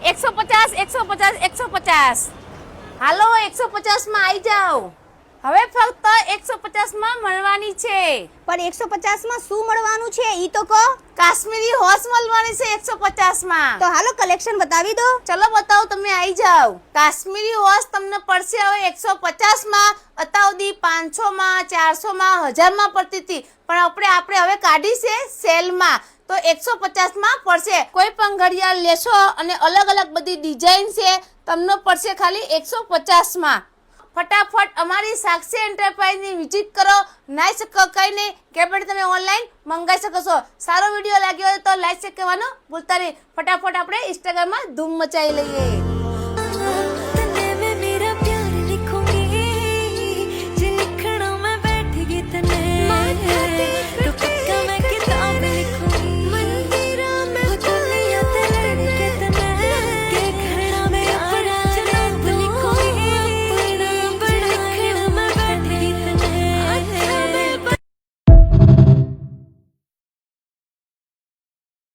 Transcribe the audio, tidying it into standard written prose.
150 150 150 હાલો 150 માં આવી જાઓ હવે ફક્ત 150 માં મળવાની છે પણ 150 માં શું મળવાનું છે ઈ તો કહો કાશ્મીરી હોર્સ મળવાની છે 150 માં તો હાલો કલેક્શન બતાવી દો ચલો બતાવો તમે આવી જાઓ કાશ્મીરી હોર્સ તમને પડશે હવે 150 માં અત્યાર 500 માં 400 માં 1000 માં પડતી હતી પણ આપણે હવે કાઢી છે સેલમાં તો 150 માં પડશે કોઈ પણ ઘડિયાળ લેશો અને અલગ અલગ બધી ડિઝાઇન છે તમને પડશે ખાલી 150 માં ફટાફટ અમારી સાક્ષી એન્ટરપ્રાઇઝની વિઝિટ કરો નાઈ શકો કઈ નહીં કે પણ તમે ઓનલાઈન મંગાવી શકો છો સારો વિડીયો લાગ્યો હોય તો લાઈક શેર કરવાનું ભૂલતા નહીં ફટાફટ આપણે ઇન્સ્ટાગ્રામમાં ધૂમ મચાવી લઈએ